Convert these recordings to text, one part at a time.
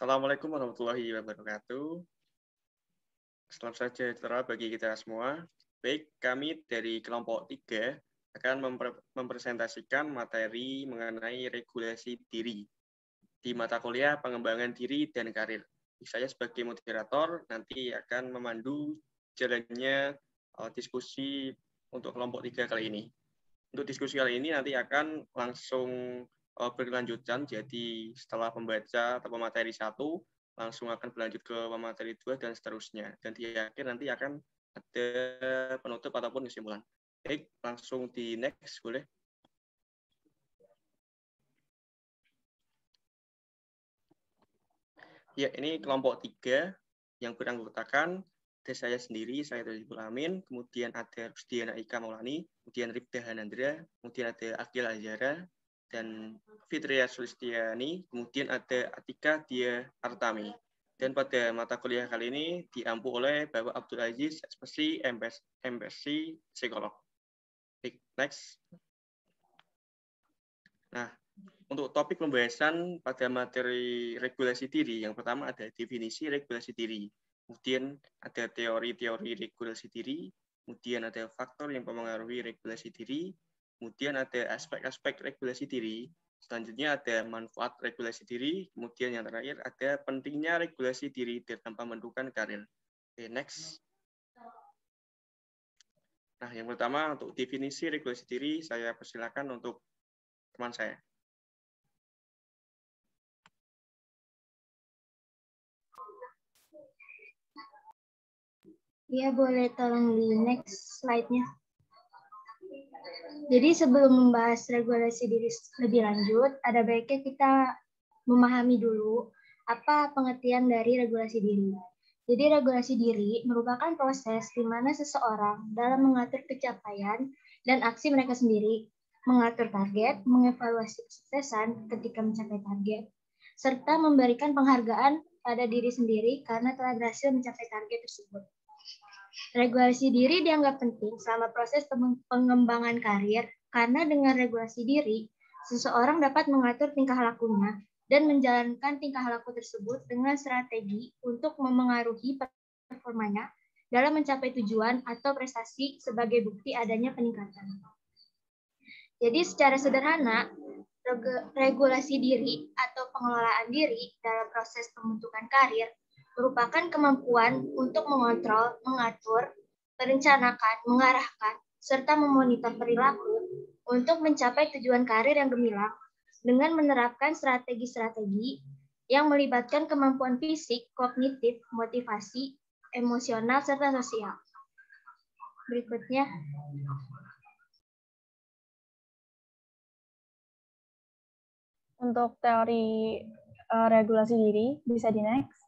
Assalamualaikum warahmatullahi wabarakatuh. Selamat sejahtera bagi kita semua. Baik, kami dari kelompok 3 akan mempresentasikan materi mengenai regulasi diri di mata kuliah pengembangan diri dan karir. Saya sebagai moderator nanti akan memandu jalannya diskusi untuk kelompok 3 kali ini. Untuk diskusi kali ini nanti akan langsung berkelanjutan, jadi setelah pembaca atau pemateri 1 langsung akan berlanjut ke pemateri 2 dan seterusnya. Dan di akhir nanti akan ada penutup ataupun kesimpulan. Baik, langsung di next boleh. Ya, ini kelompok 3 yang beranggotakan ada saya sendiri, saya Tadibul Amin, kemudian ada Rusdiana Ika Maulani, kemudian Rifda Hanandra, kemudian ada Akil Azhara, dan Fitria Sulistiani, kemudian ada Atika Dia Artami. Dan pada mata kuliah kali ini diampu oleh Bapak Abdul Aziz, SPC, MPSC, Psikolog. Next. Nah, untuk topik pembahasan pada materi regulasi diri, yang pertama ada definisi regulasi diri, kemudian ada teori-teori regulasi diri, kemudian ada faktor yang mempengaruhi regulasi diri, kemudian ada aspek-aspek regulasi diri, selanjutnya ada manfaat regulasi diri, kemudian yang terakhir ada pentingnya regulasi diri dalam pembentukan karir. Oke, next. Nah, yang pertama untuk definisi regulasi diri, saya persilakan untuk teman saya. Iya, boleh tolong di next slide-nya. Jadi sebelum membahas regulasi diri lebih lanjut, ada baiknya kita memahami dulu apa pengertian dari regulasi diri. Jadi regulasi diri merupakan proses di mana seseorang dalam mengatur pencapaian dan aksi mereka sendiri, mengatur target, mengevaluasi kesuksesan ketika mencapai target, serta memberikan penghargaan pada diri sendiri karena telah berhasil mencapai target tersebut. Regulasi diri dianggap penting selama proses pengembangan karir karena dengan regulasi diri, seseorang dapat mengatur tingkah lakunya dan menjalankan tingkah laku tersebut dengan strategi untuk memengaruhi performanya dalam mencapai tujuan atau prestasi sebagai bukti adanya peningkatan. Jadi secara sederhana, regulasi diri atau pengelolaan diri dalam proses pembentukan karir merupakan kemampuan untuk mengontrol, mengatur, merencanakan, mengarahkan, serta memonitor perilaku untuk mencapai tujuan karir yang gemilang dengan menerapkan strategi-strategi yang melibatkan kemampuan fisik, kognitif, motivasi, emosional, serta sosial. Berikutnya. Untuk teori regulasi diri, bisa di next.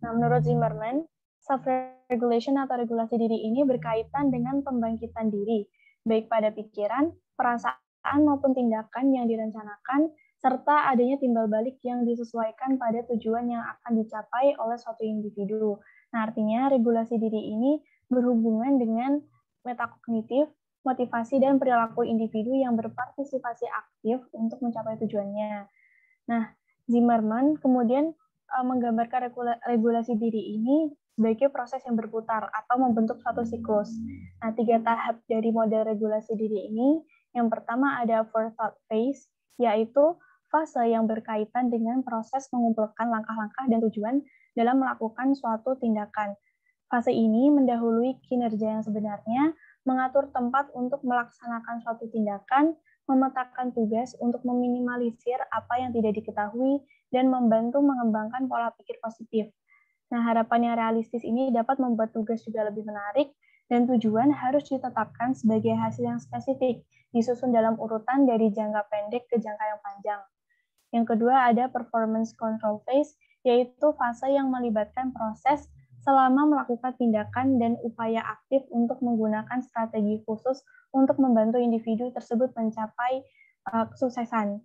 Nah, menurut Zimmerman, self-regulation atau regulasi diri ini berkaitan dengan pembangkitan diri, baik pada pikiran, perasaan, maupun tindakan yang direncanakan, serta adanya timbal balik yang disesuaikan pada tujuan yang akan dicapai oleh suatu individu. Nah, artinya regulasi diri ini berhubungan dengan metakognitif, motivasi, dan perilaku individu yang berpartisipasi aktif untuk mencapai tujuannya. Nah, Zimmerman kemudian menggambarkan regulasi diri ini sebagai proses yang berputar atau membentuk suatu siklus. Nah, 3 tahap dari model regulasi diri ini, yang pertama ada forethought phase, yaitu fase yang berkaitan dengan proses mengumpulkan langkah-langkah dan tujuan dalam melakukan suatu tindakan. Fase ini mendahului kinerja yang sebenarnya, mengatur tempat untuk melaksanakan suatu tindakan, memetakan tugas untuk meminimalisir apa yang tidak diketahui, dan membantu mengembangkan pola pikir positif. Nah, harapan yang realistis ini dapat membuat tugas juga lebih menarik, dan tujuan harus ditetapkan sebagai hasil yang spesifik, disusun dalam urutan dari jangka pendek ke jangka yang panjang. Yang kedua ada performance control phase, yaitu fase yang melibatkan proses selama melakukan tindakan dan upaya aktif untuk menggunakan strategi khusus untuk membantu individu tersebut mencapai kesuksesan.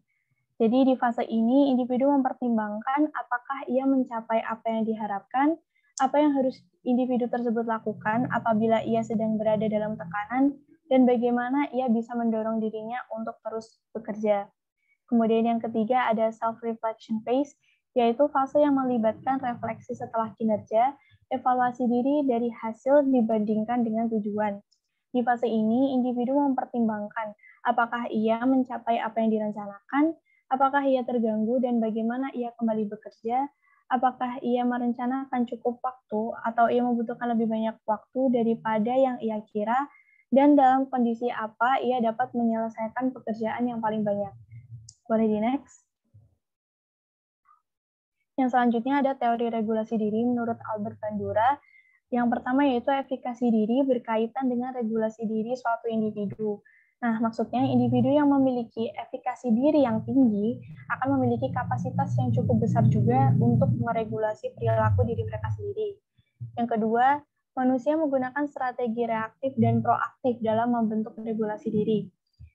Jadi di fase ini, individu mempertimbangkan apakah ia mencapai apa yang diharapkan, apa yang harus individu tersebut lakukan apabila ia sedang berada dalam tekanan, dan bagaimana ia bisa mendorong dirinya untuk terus bekerja. Kemudian yang ketiga ada self-reflection phase, yaitu fase yang melibatkan refleksi setelah kinerja, evaluasi diri dari hasil dibandingkan dengan tujuan. Di fase ini, individu mempertimbangkan apakah ia mencapai apa yang direncanakan, apakah ia terganggu dan bagaimana ia kembali bekerja, apakah ia merencanakan cukup waktu atau ia membutuhkan lebih banyak waktu daripada yang ia kira, dan dalam kondisi apa ia dapat menyelesaikan pekerjaan yang paling banyak. Boleh di next? Yang selanjutnya ada teori regulasi diri menurut Albert Bandura. Yang pertama yaitu efikasi diri berkaitan dengan regulasi diri suatu individu. Nah, maksudnya individu yang memiliki efikasi diri yang tinggi akan memiliki kapasitas yang cukup besar juga untuk meregulasi perilaku diri mereka sendiri. Yang kedua, manusia menggunakan strategi reaktif dan proaktif dalam membentuk regulasi diri.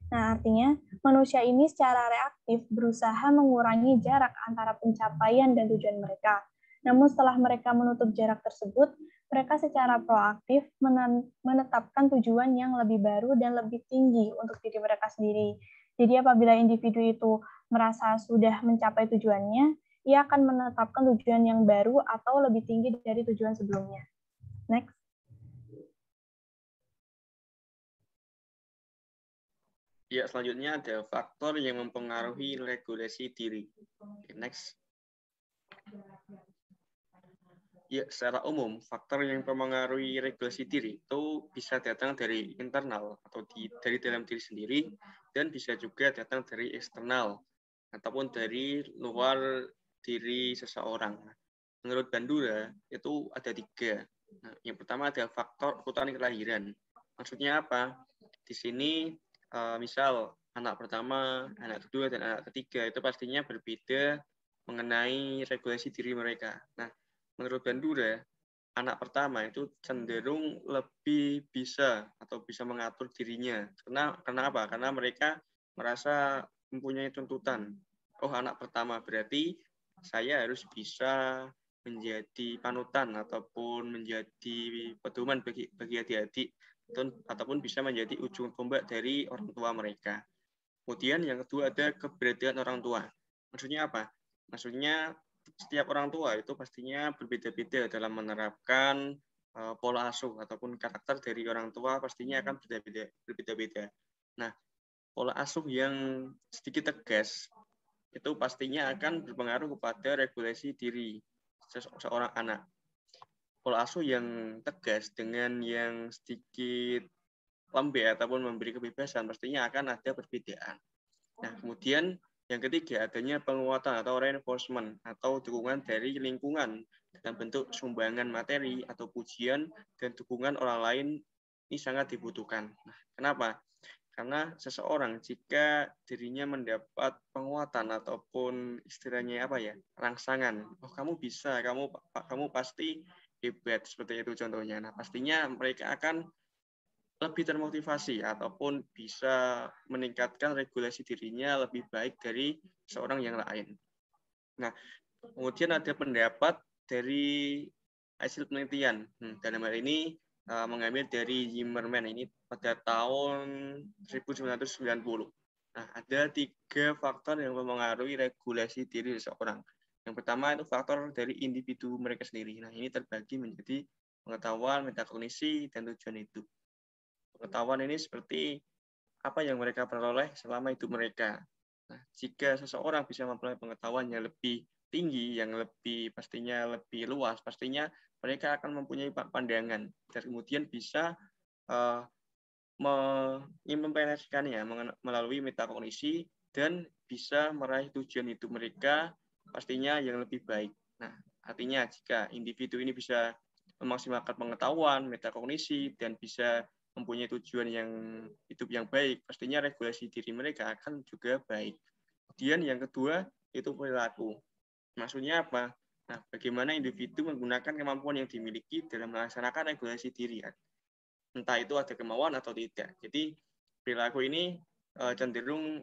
Nah, artinya manusia ini secara reaktif berusaha mengurangi jarak antara pencapaian dan tujuan mereka. Namun setelah mereka menutup jarak tersebut, mereka secara proaktif menetapkan tujuan yang lebih baru dan lebih tinggi untuk diri mereka sendiri. Jadi apabila individu itu merasa sudah mencapai tujuannya, ia akan menetapkan tujuan yang baru atau lebih tinggi dari tujuan sebelumnya. Next. Ya, selanjutnya ada faktor yang mempengaruhi regulasi diri. Next. Ya, secara umum, faktor yang mempengaruhi regulasi diri itu bisa datang dari internal atau dari dalam diri sendiri, dan bisa juga datang dari eksternal ataupun dari luar diri seseorang. Menurut Bandura, itu ada 3. Nah, yang pertama ada faktor urutan kelahiran. Maksudnya apa? Di sini, misal anak pertama, anak kedua, dan anak ketiga itu pastinya berbeda mengenai regulasi diri mereka. Nah, menurut Bandura, anak pertama itu cenderung lebih bisa atau bisa mengatur dirinya. Karena apa? Karena mereka merasa mempunyai tuntutan. Oh, anak pertama berarti saya harus bisa menjadi panutan ataupun menjadi pedoman bagi adik-adik, ataupun bisa menjadi ujung tombak dari orang tua mereka. Kemudian yang kedua ada keberadaan orang tua. Maksudnya apa? Maksudnya setiap orang tua itu pastinya berbeda-beda dalam menerapkan pola asuh ataupun karakter dari orang tua pastinya akan berbeda-beda. Nah, pola asuh yang sedikit tegas itu pastinya akan berpengaruh kepada regulasi diri seorang anak. Pola asuh yang tegas dengan yang sedikit lembek ataupun memberi kebebasan pastinya akan ada perbedaan. Nah, kemudian yang ketiga, adanya penguatan atau reinforcement atau dukungan dari lingkungan dalam bentuk sumbangan materi atau pujian dan dukungan orang lain ini sangat dibutuhkan. Nah, kenapa? Karena seseorang jika dirinya mendapat penguatan ataupun istilahnya apa ya, rangsangan, oh kamu bisa, kamu pasti hebat, seperti itu contohnya. Nah, pastinya mereka akan lebih termotivasi ataupun bisa meningkatkan regulasi dirinya lebih baik dari seorang yang lain. Nah, kemudian ada pendapat dari hasil penelitian. Dalam hal ini mengambil dari Zimmerman ini pada tahun 1990. Nah, ada 3 faktor yang mempengaruhi regulasi diri seseorang. Yang pertama itu faktor dari individu mereka sendiri. Nah, ini terbagi menjadi pengetahuan, metakognisi, dan tujuan hidup. Pengetahuan ini seperti apa yang mereka peroleh selama hidup mereka. Nah, jika seseorang bisa memperoleh pengetahuan yang lebih tinggi, yang pastinya lebih luas, pastinya mereka akan mempunyai pandangan dan kemudian bisa mengimplementasikannya melalui metakognisi dan bisa meraih tujuan hidup mereka pastinya yang lebih baik. Nah, artinya jika individu ini bisa memaksimalkan pengetahuan, metakognisi, dan bisa mempunyai tujuan yang hidup yang baik, pastinya regulasi diri mereka akan juga baik. Kemudian yang kedua itu perilaku. Maksudnya apa? Nah, bagaimana individu menggunakan kemampuan yang dimiliki dalam melaksanakan regulasi diri. Entah itu ada kemauan atau tidak. Jadi perilaku ini cenderung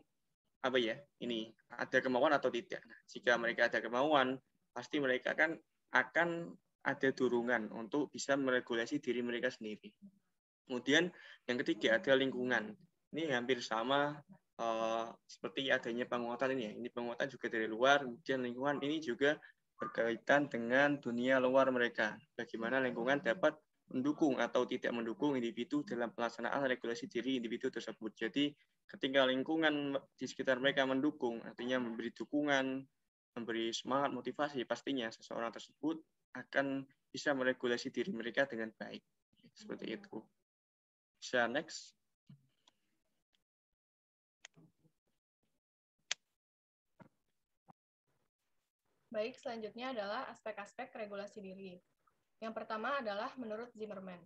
apa ya? Ini ada kemauan atau tidak. Nah, jika mereka ada kemauan, pasti mereka akan ada dorongan untuk bisa meregulasi diri mereka sendiri. Kemudian yang ketiga ada lingkungan. Ini hampir sama seperti adanya penguatan ini ya. Ini penguatan juga dari luar, kemudian lingkungan ini juga berkaitan dengan dunia luar mereka. Bagaimana lingkungan dapat mendukung atau tidak mendukung individu dalam pelaksanaan regulasi diri individu tersebut. Jadi ketika lingkungan di sekitar mereka mendukung, artinya memberi dukungan, memberi semangat, motivasi, pastinya seseorang tersebut akan bisa meregulasi diri mereka dengan baik. Seperti itu. Bisa next. Baik, selanjutnya adalah aspek-aspek regulasi diri. Yang pertama adalah menurut Zimmerman.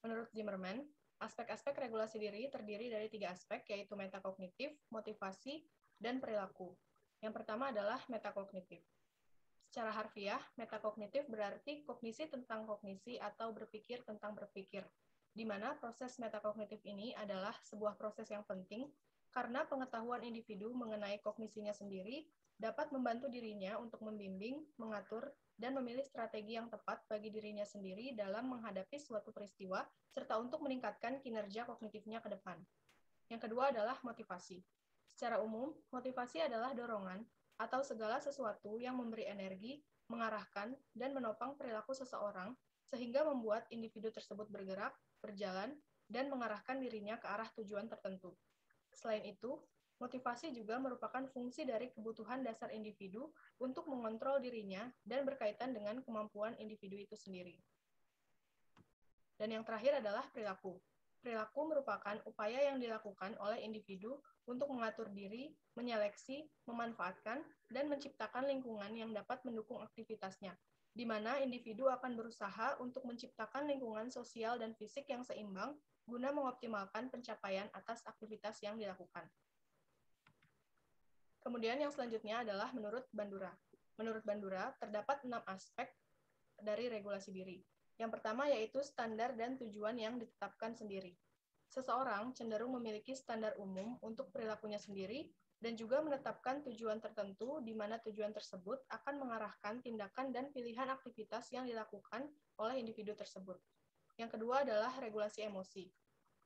Menurut Zimmerman, aspek-aspek regulasi diri terdiri dari 3 aspek, yaitu metakognitif, motivasi, dan perilaku. Yang pertama adalah metakognitif. Secara harfiah, metakognitif berarti kognisi tentang kognisi atau berpikir tentang berpikir, di mana proses metakognitif ini adalah sebuah proses yang penting karena pengetahuan individu mengenai kognisinya sendiri dapat membantu dirinya untuk membimbing, mengatur, dan memilih strategi yang tepat bagi dirinya sendiri dalam menghadapi suatu peristiwa, serta untuk meningkatkan kinerja kognitifnya ke depan. Yang kedua adalah motivasi. Secara umum, motivasi adalah dorongan atau segala sesuatu yang memberi energi, mengarahkan, dan menopang perilaku seseorang, sehingga membuat individu tersebut bergerak, berjalan, dan mengarahkan dirinya ke arah tujuan tertentu. Selain itu, motivasi juga merupakan fungsi dari kebutuhan dasar individu untuk mengontrol dirinya dan berkaitan dengan kemampuan individu itu sendiri. Dan yang terakhir adalah perilaku. Perilaku merupakan upaya yang dilakukan oleh individu untuk mengatur diri, menyeleksi, memanfaatkan, dan menciptakan lingkungan yang dapat mendukung aktivitasnya, di mana individu akan berusaha untuk menciptakan lingkungan sosial dan fisik yang seimbang guna mengoptimalkan pencapaian atas aktivitas yang dilakukan. Kemudian yang selanjutnya adalah menurut Bandura. Menurut Bandura, terdapat 6 aspek dari regulasi diri. Yang pertama yaitu standar dan tujuan yang ditetapkan sendiri. Seseorang cenderung memiliki standar umum untuk perilakunya sendiri dan juga menetapkan tujuan tertentu di mana tujuan tersebut akan mengarahkan tindakan dan pilihan aktivitas yang dilakukan oleh individu tersebut. Yang kedua adalah regulasi emosi.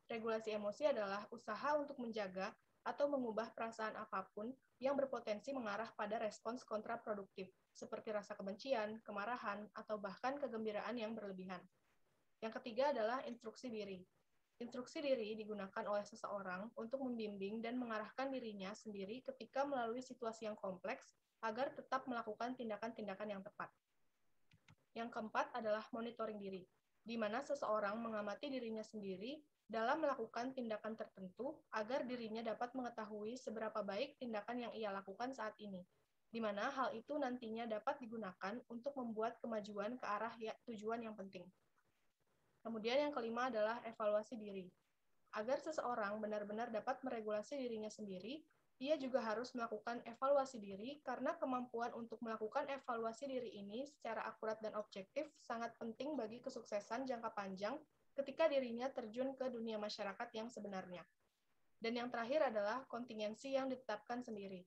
Regulasi emosi adalah usaha untuk menjaga atau mengubah perasaan apapun yang berpotensi mengarah pada respons kontraproduktif, seperti rasa kebencian, kemarahan, atau bahkan kegembiraan yang berlebihan. Yang ketiga adalah instruksi diri. Instruksi diri digunakan oleh seseorang untuk membimbing dan mengarahkan dirinya sendiri ketika melalui situasi yang kompleks agar tetap melakukan tindakan-tindakan yang tepat. Yang keempat adalah monitoring diri, di mana seseorang mengamati dirinya sendiri dalam melakukan tindakan tertentu agar dirinya dapat mengetahui seberapa baik tindakan yang ia lakukan saat ini, di mana hal itu nantinya dapat digunakan untuk membuat kemajuan ke arah tujuan yang penting. Kemudian yang kelima adalah evaluasi diri. Agar seseorang benar-benar dapat meregulasi dirinya sendiri, ia juga harus melakukan evaluasi diri karena kemampuan untuk melakukan evaluasi diri ini secara akurat dan objektif sangat penting bagi kesuksesan jangka panjang ketika dirinya terjun ke dunia masyarakat yang sebenarnya. Dan yang terakhir adalah kontingensi yang ditetapkan sendiri.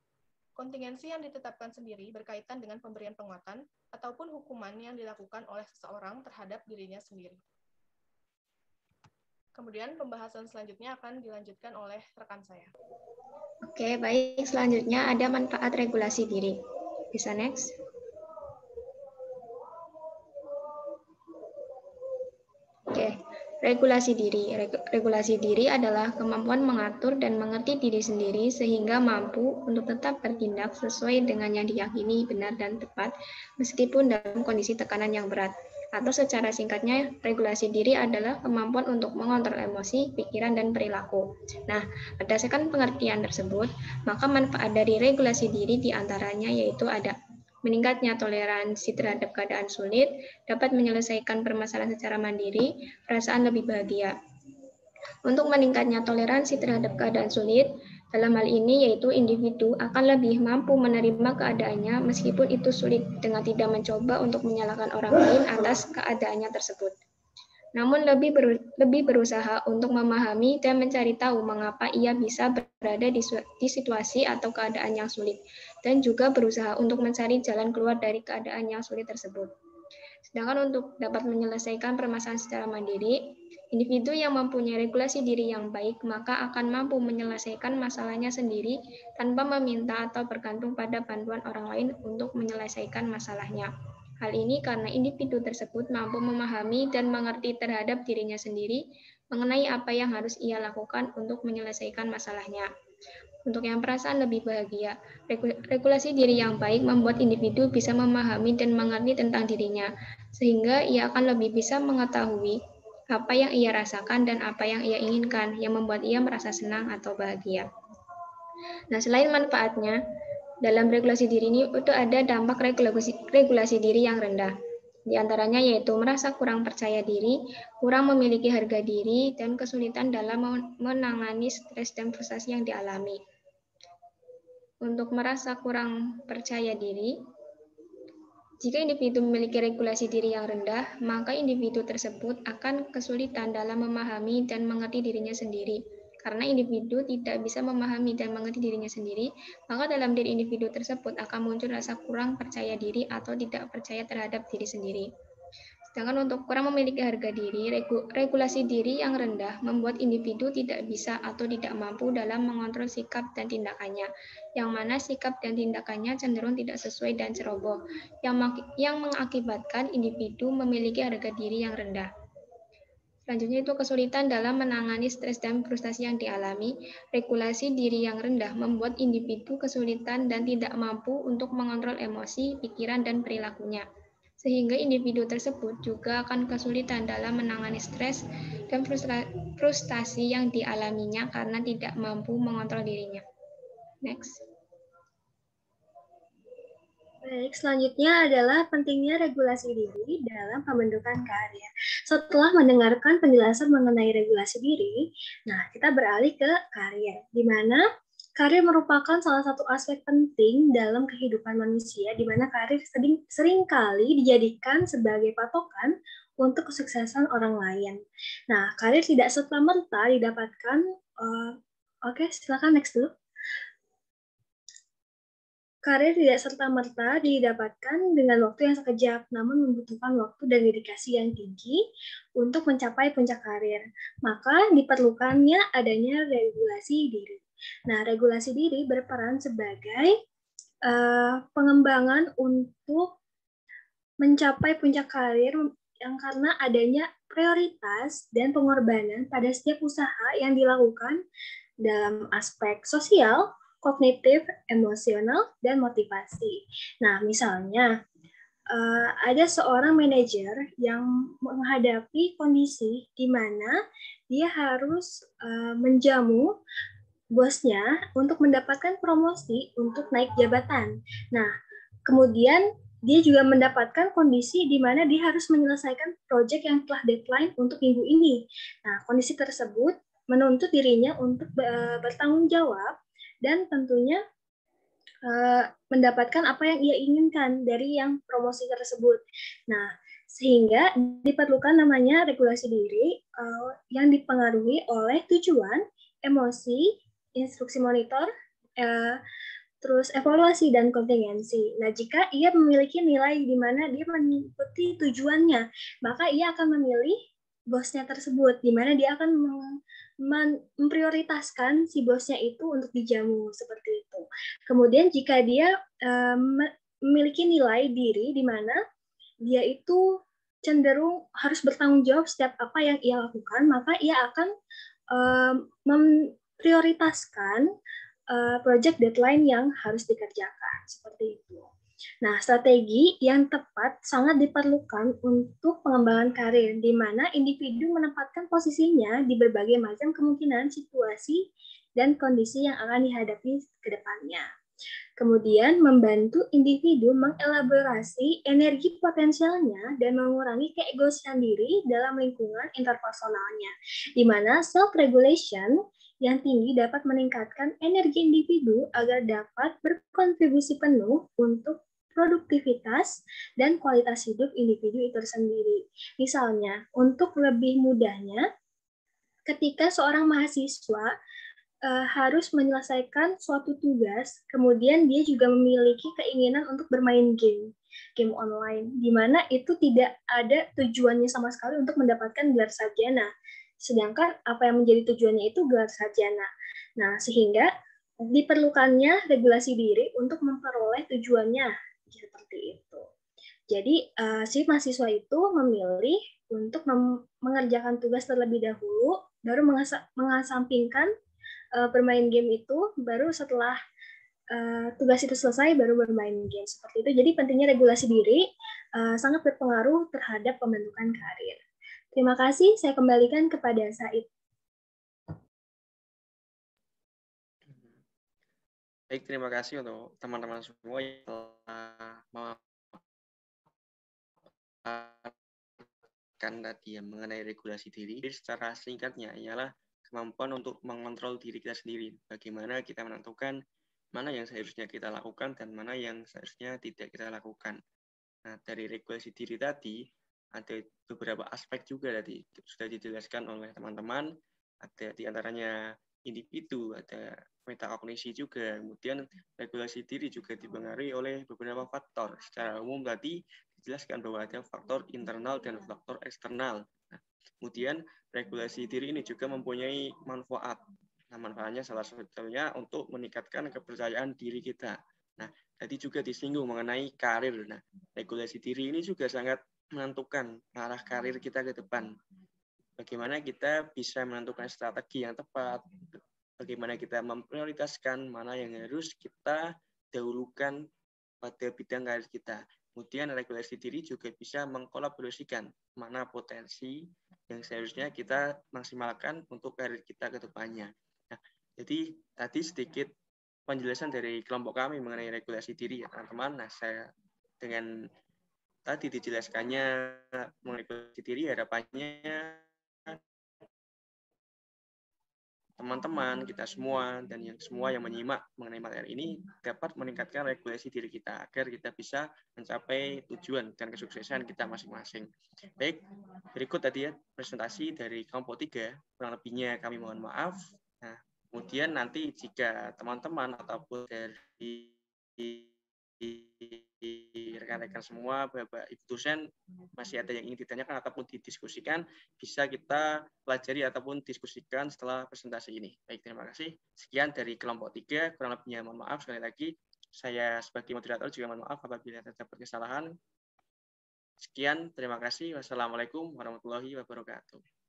Kontingensi yang ditetapkan sendiri berkaitan dengan pemberian penguatan ataupun hukuman yang dilakukan oleh seseorang terhadap dirinya sendiri. Kemudian pembahasan selanjutnya akan dilanjutkan oleh rekan saya. Oke, baik. Selanjutnya ada manfaat regulasi diri. Bisa next. Oke, regulasi diri. Regulasi diri adalah kemampuan mengatur dan mengerti diri sendiri sehingga mampu untuk tetap bertindak sesuai dengan yang diyakini benar dan tepat meskipun dalam kondisi tekanan yang berat. Atau secara singkatnya, regulasi diri adalah kemampuan untuk mengontrol emosi, pikiran, dan perilaku. Nah, berdasarkan pengertian tersebut, maka manfaat dari regulasi diri diantaranya yaitu ada meningkatnya toleransi terhadap keadaan sulit, dapat menyelesaikan permasalahan secara mandiri, perasaan lebih bahagia. Untuk meningkatnya toleransi terhadap keadaan sulit, dalam hal ini yaitu individu akan lebih mampu menerima keadaannya meskipun itu sulit dengan tidak mencoba untuk menyalahkan orang lain atas keadaannya tersebut. Namun lebih berusaha untuk memahami dan mencari tahu mengapa ia bisa berada di situasi atau keadaan yang sulit, dan juga berusaha untuk mencari jalan keluar dari keadaan yang sulit tersebut. Sedangkan untuk dapat menyelesaikan permasalahan secara mandiri, Individu yang mempunyai regulasi diri yang baik, maka akan mampu menyelesaikan masalahnya sendiri tanpa meminta atau bergantung pada bantuan orang lain untuk menyelesaikan masalahnya. Hal ini karena individu tersebut mampu memahami dan mengerti terhadap dirinya sendiri mengenai apa yang harus ia lakukan untuk menyelesaikan masalahnya. Untuk yang perasaan lebih bahagia, regulasi diri yang baik membuat individu bisa memahami dan mengerti tentang dirinya, sehingga ia akan lebih bisa mengetahui apa yang ia rasakan dan apa yang ia inginkan, yang membuat ia merasa senang atau bahagia. Nah, selain manfaatnya, dalam regulasi diri ini itu ada dampak regulasi diri yang rendah. Di antaranya yaitu merasa kurang percaya diri, kurang memiliki harga diri, dan kesulitan dalam menangani stres dan frustasi yang dialami. Untuk merasa kurang percaya diri, jika individu memiliki regulasi diri yang rendah, maka individu tersebut akan kesulitan dalam memahami dan mengerti dirinya sendiri. Karena individu tidak bisa memahami dan mengerti dirinya sendiri, maka dalam diri individu tersebut akan muncul rasa kurang percaya diri atau tidak percaya terhadap diri sendiri. Sedangkan untuk kurang memiliki harga diri, regulasi diri yang rendah membuat individu tidak bisa atau tidak mampu dalam mengontrol sikap dan tindakannya, yang mana sikap dan tindakannya cenderung tidak sesuai dan ceroboh, yang mengakibatkan individu memiliki harga diri yang rendah. Selanjutnya itu kesulitan dalam menangani stres dan frustasi yang dialami. Regulasi diri yang rendah membuat individu kesulitan dan tidak mampu untuk mengontrol emosi, pikiran, dan perilakunya. Sehingga individu tersebut juga akan kesulitan dalam menangani stres dan frustasi yang dialaminya karena tidak mampu mengontrol dirinya. Next. Baik, selanjutnya adalah pentingnya regulasi diri dalam pembentukan karya. Setelah mendengarkan penjelasan mengenai regulasi diri, nah kita beralih ke karya, di mana karir merupakan salah satu aspek penting dalam kehidupan manusia, di mana karir seringkali dijadikan sebagai patokan untuk kesuksesan orang lain. Nah, karir tidak serta-merta didapatkan. Oke, silakan next dulu. Karir tidak serta-merta didapatkan dengan waktu yang sekejap, namun membutuhkan waktu dan dedikasi yang tinggi untuk mencapai puncak karir. Maka diperlukannya adanya regulasi diri. Nah, regulasi diri berperan sebagai pengembangan untuk mencapai puncak karir yang karena adanya prioritas dan pengorbanan pada setiap usaha yang dilakukan dalam aspek sosial, kognitif, emosional, dan motivasi. Nah, misalnya ada seorang manajer yang menghadapi kondisi di mana dia harus menjamu bosnya untuk mendapatkan promosi untuk naik jabatan. Nah, kemudian dia juga mendapatkan kondisi di mana dia harus menyelesaikan proyek yang telah deadline untuk minggu ini. Nah, kondisi tersebut menuntut dirinya untuk bertanggung jawab dan tentunya mendapatkan apa yang ia inginkan dari yang promosi tersebut. Nah, sehingga diperlukan namanya regulasi diri yang dipengaruhi oleh tujuan, emosi, instruksi monitor, terus evaluasi dan kontingensi. Nah, jika ia memiliki nilai di mana dia mengikuti tujuannya, maka ia akan memilih bosnya tersebut, di mana dia akan memprioritaskan si bosnya itu untuk dijamu, seperti itu. Kemudian jika dia memiliki nilai diri di mana dia itu cenderung harus bertanggung jawab setiap apa yang ia lakukan, maka ia akan memprioritaskan project deadline yang harus dikerjakan, seperti itu. Nah, strategi yang tepat sangat diperlukan untuk pengembangan karir, di mana individu menempatkan posisinya di berbagai macam kemungkinan situasi dan kondisi yang akan dihadapi ke depannya. Kemudian, membantu individu mengelaborasi energi potensialnya dan mengurangi keegoisan diri dalam lingkungan interpersonalnya, di mana self-regulation yang tinggi dapat meningkatkan energi individu agar dapat berkontribusi penuh untuk produktivitas dan kualitas hidup individu itu sendiri. Misalnya, untuk lebih mudahnya, ketika seorang mahasiswa harus menyelesaikan suatu tugas, kemudian dia juga memiliki keinginan untuk bermain game online, di mana itu tidak ada tujuannya sama sekali untuk mendapatkan gelar sarjana. sedangkan apa yang menjadi tujuannya itu gelar sarjana. Nah, sehingga diperlukannya regulasi diri untuk memperoleh tujuannya, seperti itu. Jadi, si mahasiswa itu memilih untuk mengerjakan tugas terlebih dahulu, baru mengesampingkan bermain game itu, baru setelah tugas itu selesai baru bermain game, seperti itu. Jadi pentingnya regulasi diri sangat berpengaruh terhadap pembentukan karir. Terima kasih, saya kembalikan kepada Said. Baik, terima kasih untuk teman-teman semua yang telah tadi mengenai regulasi diri. Secara singkatnya ialah kemampuan untuk mengontrol diri kita sendiri. Bagaimana kita menentukan mana yang seharusnya kita lakukan dan mana yang seharusnya tidak kita lakukan. Nah, dari regulasi diri tadi ada beberapa aspek juga tadi sudah dijelaskan oleh teman-teman. Ada diantaranya individu, ada metakognisi juga. Kemudian regulasi diri juga dipengaruhi oleh beberapa faktor. Secara umum tadi dijelaskan bahwa ada faktor internal dan faktor eksternal. Nah, kemudian regulasi diri ini juga mempunyai manfaat. Nah, manfaatnya salah satunya untuk meningkatkan kepercayaan diri kita. Nah, tadi juga disinggung mengenai karir. Nah, regulasi diri ini juga sangat menentukan arah karir kita ke depan. Bagaimana kita bisa menentukan strategi yang tepat, bagaimana kita memprioritaskan mana yang harus kita dahulukan pada bidang karir kita. Kemudian regulasi diri juga bisa mengkolaborasikan mana potensi yang seharusnya kita maksimalkan untuk karir kita ke depannya. Nah, jadi tadi sedikit penjelasan dari kelompok kami mengenai regulasi diri ya teman-teman. Nah, saya dengan tadi dijelaskannya mengenai regulasi diri, harapannya teman-teman, kita semua, dan yang semua yang menyimak mengenai materi ini dapat meningkatkan regulasi diri kita agar kita bisa mencapai tujuan dan kesuksesan kita masing-masing. Baik, berikut tadi ya presentasi dari kelompok 3, kurang lebihnya kami mohon maaf. Nah, kemudian nanti jika teman-teman ataupun dari rekan-rekan semua, Bapak Ibu dosen masih ada yang ingin ditanyakan ataupun didiskusikan, bisa kita pelajari ataupun diskusikan setelah presentasi ini. Baik, terima kasih. Sekian dari kelompok 3, kurang lebihnya mohon maaf sekali lagi. Saya sebagai moderator juga mohon maaf apabila terdapat kesalahan. Sekian, terima kasih. Wassalamualaikum warahmatullahi wabarakatuh.